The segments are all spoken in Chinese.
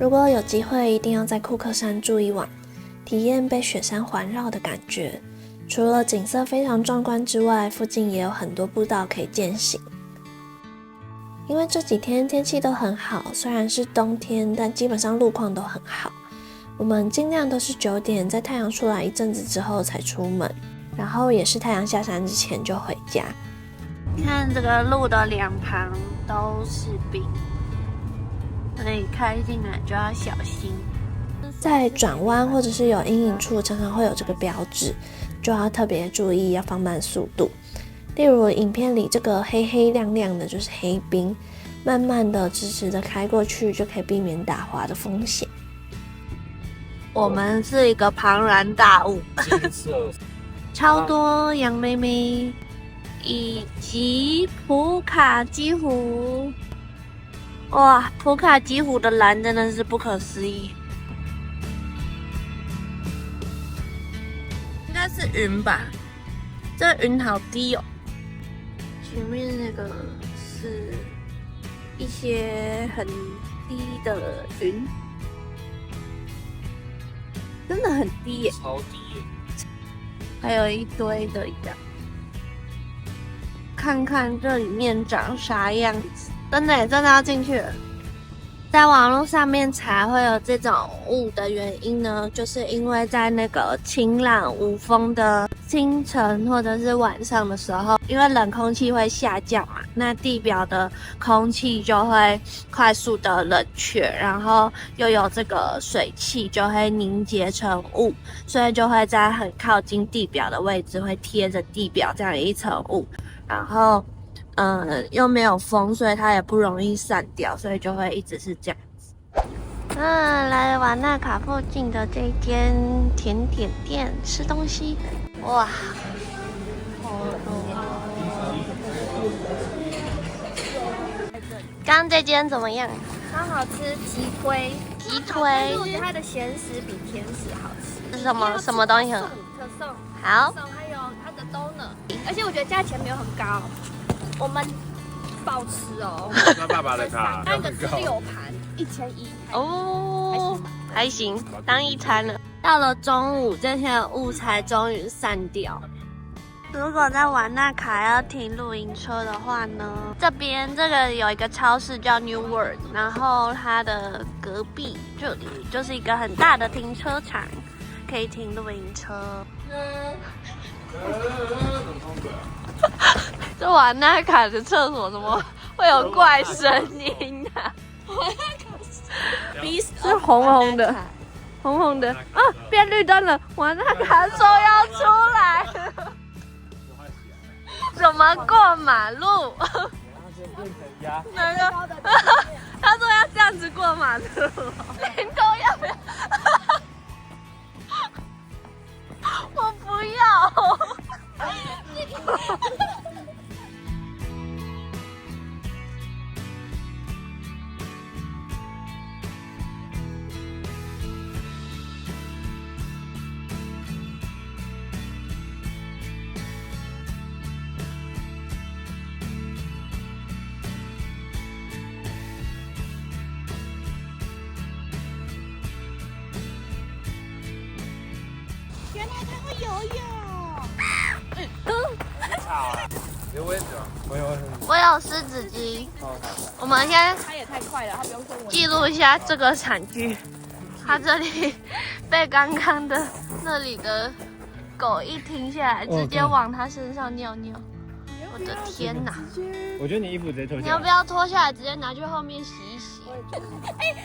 如果有机会，一定要在库克山住一晚，体验被雪山环绕的感觉。除了景色非常壮观之外，附近也有很多步道可以健行。因为这几天天气都很好，虽然是冬天，但基本上路况都很好。我们尽量都是9点，在太阳出来一阵子之后才出门，然后也是太阳下山之前就回家。看这个路的两旁都是冰，所以开进来就要小心。在转弯或者是有阴影处，常常会有这个标志，就要特别注意，要放慢速度。例如影片里这个黑黑亮亮的就是黑冰，慢慢的直直的开过去，就可以避免打滑的风险。我们是一个庞然大物，超多杨妹妹，以及普卡基湖。哇，普卡基湖的蓝真的是不可思议。应该是云吧，这云好低哦。前面那个是一些很低的云，真的很低耶，超低耶！还有一堆的羊，看看这里面长啥样子。真的耶，真的要进去了。在网络上面查会有这种雾的原因呢，就是因为在那个晴朗无风的清晨或者是晚上的时候，因为冷空气会下降嘛，那地表的空气就会快速的冷却，然后又有这个水汽就会凝结成雾，所以就会在很靠近地表的位置会贴着地表这样一层雾，然后又没有风，所以它也不容易散掉，所以就会一直是这样子。来瓦纳卡附近的这间甜点店吃东西，哇，好多！刚刚这间怎么样？超好吃，鸡腿。鸡腿我觉得它的咸食比甜食好吃。是什么东西很可颂？好？还有它的 donut， 而且我觉得价钱没有很高，我们爆吃哦。那爸爸的卡那个是6盘，1100哦，还行，当一餐了。到了中午，这些雾才终于散掉。如果在瓦纳卡要停露营车的话呢，这边这个有一个超市叫 New World， 然后它的隔壁这里就是一个很大的停车场，可以停露营车。这瓦纳卡的厕所怎么会有怪声音啊？是红红的，红红的啊！变绿灯了，瓦纳卡说要出来了。怎么过马路？那个，他说要这样子过马路，林东要不要？我不要。原来它会游泳。有蚊子吗？没有。我有湿纸巾。我们先它也太快了，它不用跟我。记录一下这个惨剧。它这里被刚刚的那里的狗一停下来，直接往它身上尿尿。我的天哪！我觉得你衣服直接脱下来。你要不要脱下来，直接拿去后面洗一洗？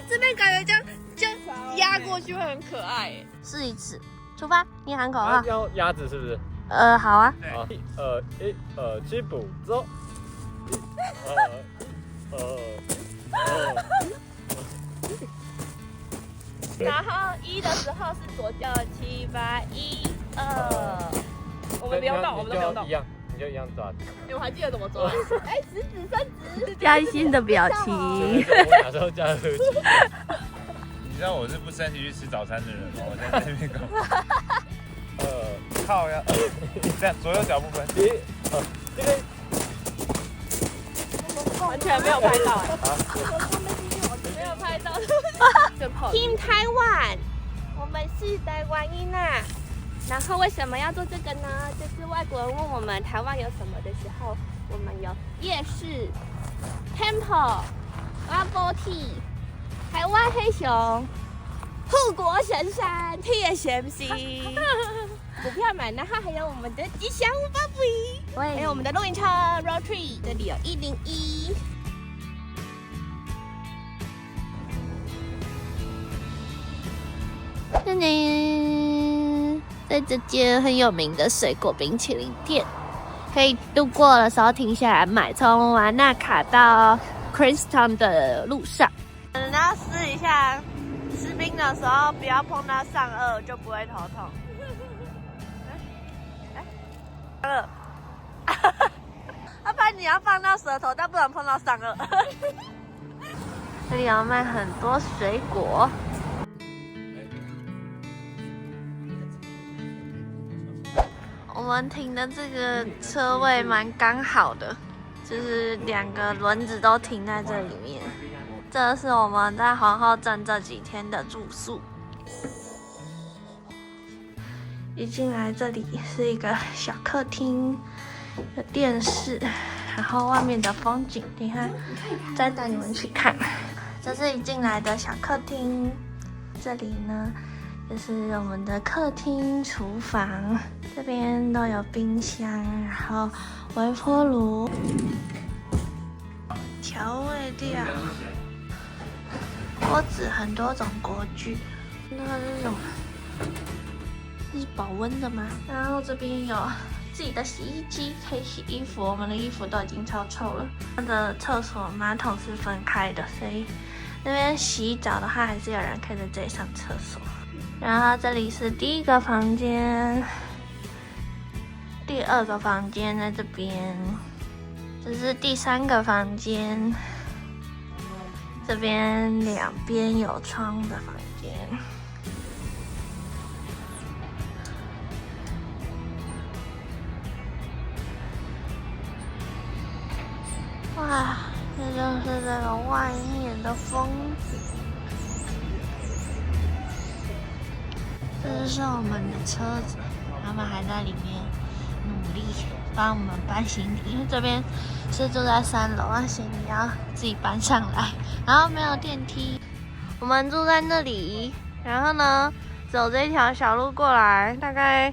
这边感觉这样压过去会很可爱。试一次，出发！你喊口号。要鸭子是不是？好啊。好，1、2、1、2，起步，走。1、2、2。然后1的时候是左脚7、8、1、2。我们不用动，我们都不用动。一样，你就一样抓。我还记得怎么抓。哎，食指伸直。开心的表情。我哪时候加入？你知道我是不生气去吃早餐的人吗？我在这边搞。靠呀！这样左右脚不分。1、2，这边。完全没有拍到。啊。没有拍拍照，跟跑。Team Taiwan， 我们是台湾音啊。然后为什么要做这个呢？就是外国人问我们台湾有什么的时候，我们有夜市、Temple、Bubble Tea、台湾黑熊、护国神山 TSMC。股票买，然后还有我们的吉祥物 Bubble， 还有我们的露营车 Road Tree， 这里有101。那里在这间很有名的水果冰淇淋店，可以路过的时候停下来买。从瓦纳卡到 Queenstown 的路上，你要试一下吃冰的时候不要碰到上颚，就不会头痛。要不然你要放到舌头，但不能碰到上颚。这里要卖很多水果。我们停的这个车位蛮刚好的，就是2个轮子都停在这里面。这是我们在皇后镇这几天的住宿。一进来这里是一个小客厅，有电视，然后外面的风景，等一下再带你们去看。这是一进来的小客厅，这里呢就是我们的客厅、厨房，这边都有冰箱，然后微波炉、调味料、锅子，很多种锅具。那是什么？是保温的吗？然后这边有自己的洗衣机，可以洗衣服。我们的衣服都已经超臭了。它的厕所马桶是分开的，所以那边洗澡的话，还是有人可以在这里上厕所。然后这里是第1个房间，第2个房间在这边，这是第3个房间，这边2边有窗的房间。哇，这就是这个外面的风景。这就是我们的车子，他们还在里面努力帮我们搬行李，因为这边是住在3楼，行李要自己搬上来，然后没有电梯。我们住在那里，然后呢，走这条小路过来，大概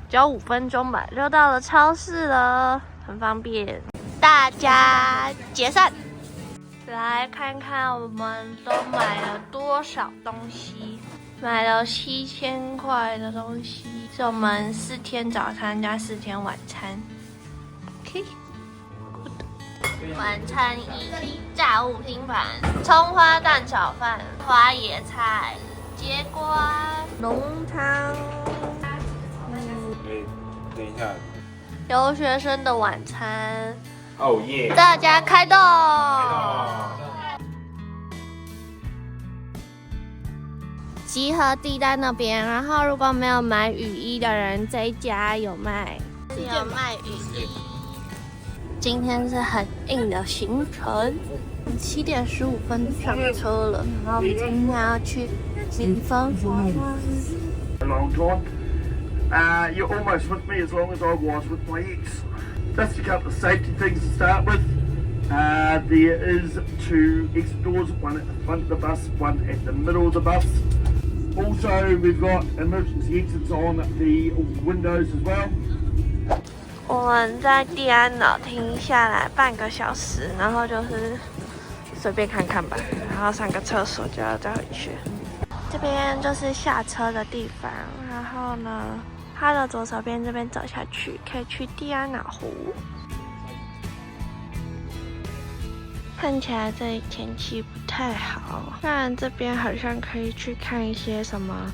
只要5分钟吧，就到了超市了，很方便。大家解散，来看看我们都买了多少东西。买了7000块的东西，是我们4天早餐加4天晚餐。OK， 晚餐1：炸物拼盘、葱花蛋炒饭、花椰菜、节瓜、浓汤。等一下。留学生的晚餐。哦耶！大家开动！集合地在那边，然后如果没有买雨衣的人，这一家有卖雨衣。今天是很硬的行程，7点15分上车了，然后我们今天要去民风花湾。You're almost with me as long as I was with my ex. Just a couple of safety things to start with. There is 2 exit doors, one at the front of the bus, one at the middle of the bus. Also, we've got emergency exits on the windows as well. 我们在蒂安岛停下来半个小时，然后就是随便看看吧，然后上个厕所就要再回去。这边就是下车的地方，然后呢，它的左手边这边走下去，可以去蒂安岛湖。看起来这里天气不太好，但这边好像可以去看一些什么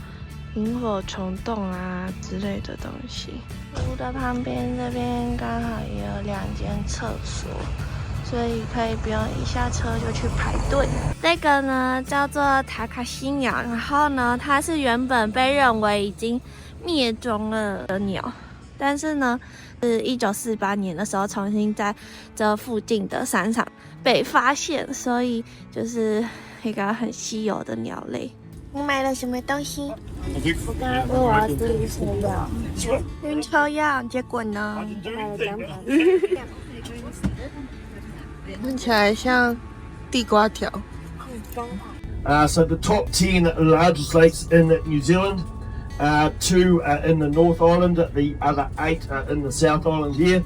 萤火虫洞啊之类的东西。湖的旁边这边刚好也有2间厕所，所以可以不用一下车就去排队。这个呢叫做塔卡西鸟，然后呢它是原本被认为已经灭种了的鸟，但是呢是1948年的时候重新在这附近的山上被发现，所以就是一个很稀有的鸟类。你买了什么东西？我刚刚说我要吃晕车药，晕车药，结果呢？买了2盘。看起来像地瓜条。So the top 10 largest lakes in New Zealand, 2 are in the North Island, the other 8 are in the South Island here.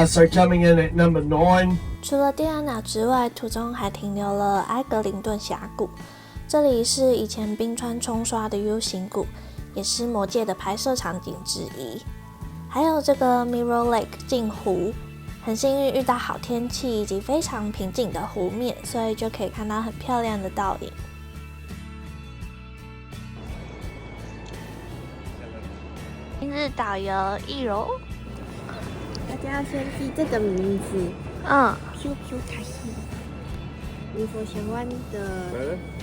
So coming in at number 9. 除了蒂安娜之外，途中还停留了埃格林顿峡谷，这里是以前冰川冲刷的 U 型谷，也是魔戒的拍摄场景之一。还有这个 Mirror Lake 镜湖，很幸运遇到好天气以及非常平静的湖面，所以就可以看到很漂亮的倒影。今日导游一柔，大家要先记这个名字。QQ 塔西，尼佛峡湾的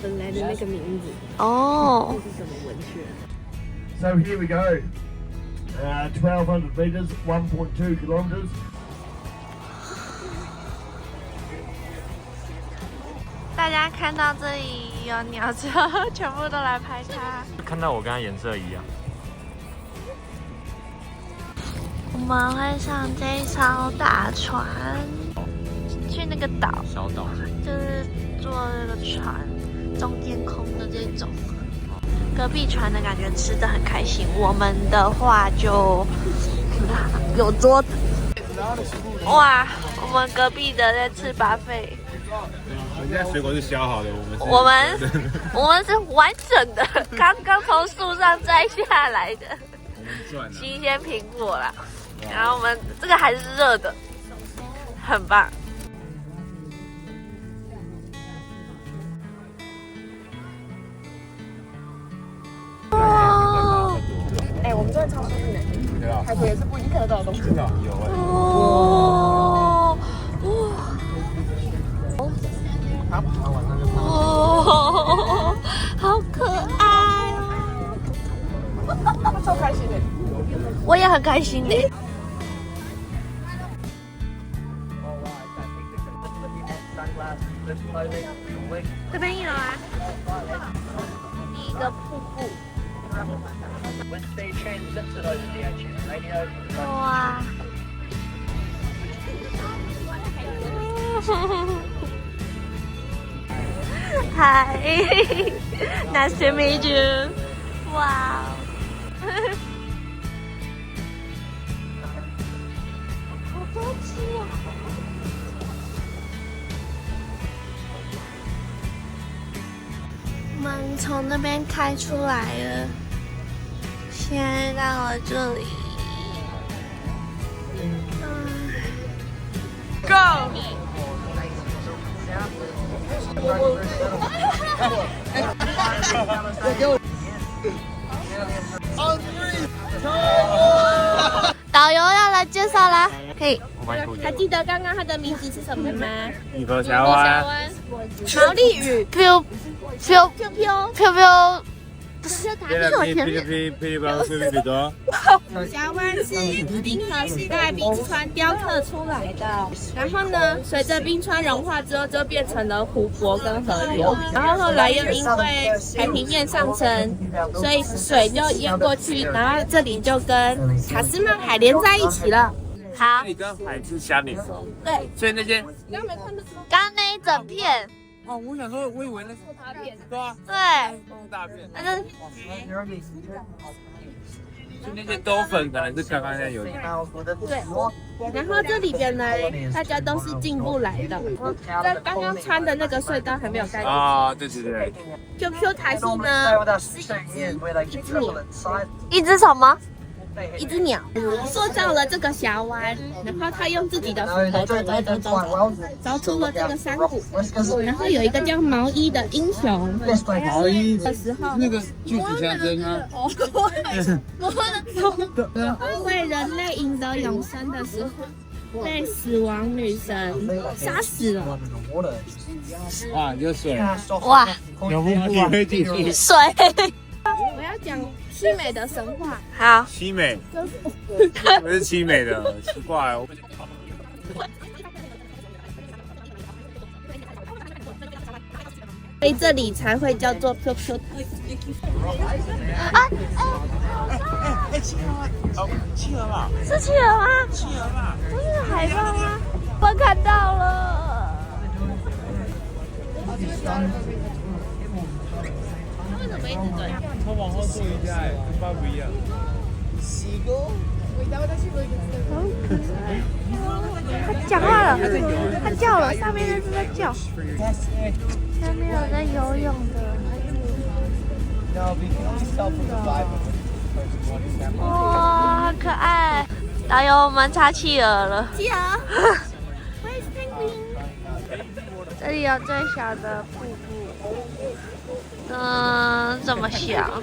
本来的那个名字。哦，这是什么文学？ So here we go. 1,200 meters, 1.2 kilometers. 大家看到这里有鸟之后，全部都来拍它。看到我跟它颜色一样。我们会上这一艘大船，去那个岛，小岛。就是坐那个船，中间空的这种。隔壁船的感觉吃得很开心，我们的话就有桌子。哇，我们隔壁的在吃buffet。人家水果是削好的，我们是完整的，刚刚从树上摘下来的新鲜苹果啦。然后我们这个还是热的，很棒。哦，哎，我们真的超幸运的，海豚也是不一定看得到的东西。真的有哎。哦，哦，好可爱哦！超开心的，我也很开心的。这边1楼啊，第一个瀑布。哇！Hi, nice to meet you. Wow. 好多只哦！我们从那边开出来了，现在到了这里。Go! 导游要来介绍啦，可以。还记得刚刚它的名字是什么吗？尼佛峡湾。毛利语。飘飘飘飘飘飘。峡湾是冰河时代冰川雕刻出来的，然后呢，随着冰川融化之后，就变成了湖泊跟河流，然后后来又因为海平面上升，所以水就淹过去，然后这里就跟塔斯曼海连在一起了。好，你跟海是相连的。对，所以那些刚没看到。刚刚那一整片。哦，我想说，我以为那是大片。对啊。对。大片。那就就那些兜粉可能是刚刚那有点。对，然后这里边呢，大家都是进不来的。这刚刚穿的那个隧道还没有盖。啊，对对对。QQ 台戏呢是一只什么？一只鸟塑造了这个峡湾，然后他用自己的斧头凿出了这个山谷，然后有一个叫毛衣的英雄，毛衣的时候那个巨子象征啊，为人类赢得永生的时候，被死亡女神杀死了。哇，有水，哇，有瀑布啊，可以进去。水。我要讲凄美的神话。好，凄美，不是凄美的，奇怪，我不想跑。所以这里才会叫做 QQ。企鹅吧？是企鹅吗？企鹅吧？不是海豹吗？我看到了。为什么一直这样？它往后坐一下，跟爸不一样。它讲话了，它叫了，上面那只在叫，下面有在游泳的。哇，好可爱！导游，我们插企鹅了。企鹅，Where's penguin？这里有最小的瀑布，这么小，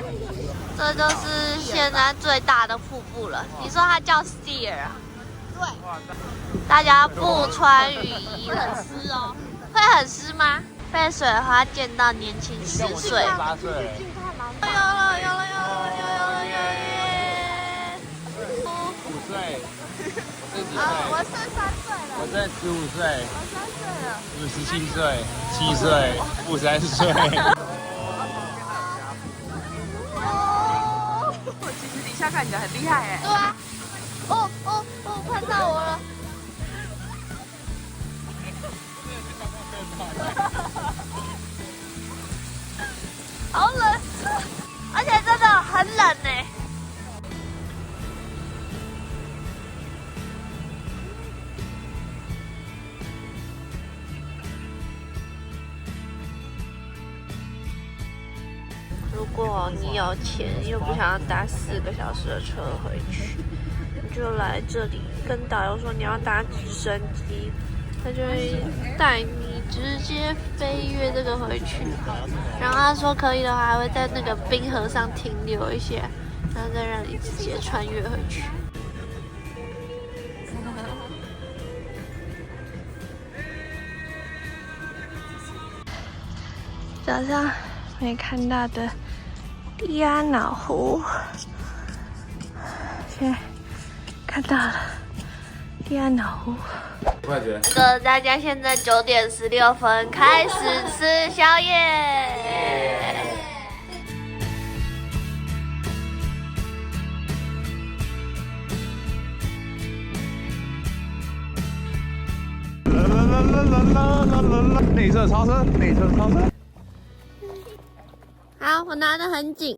这就是现在最大的瀑布了。你说它叫 Steer 啊？对。大家不穿雨衣，很湿哦。会很湿吗？被水花溅到年轻10岁。8岁。有了耶5岁。我剩3岁了。我剩15岁。我3岁了。 57岁、7岁、53岁。其实底下看起来很厉害哎。对啊。哦，看到我了。好冷，而且真的很冷呢。如果你有钱又不想要搭4个小时的车回去，你就来这里跟导游说你要搭直升机，他就会带你直接飞越这个回去。然后他说可以的话，还会在那个冰河上停留一下，然后再让你直接穿越回去。早上没看到的蒂亚瑙湖，现在看到了蒂亚瑙湖。大家现在9点16分开始吃宵夜。内侧超车，内侧超车。好，我拿得很紧。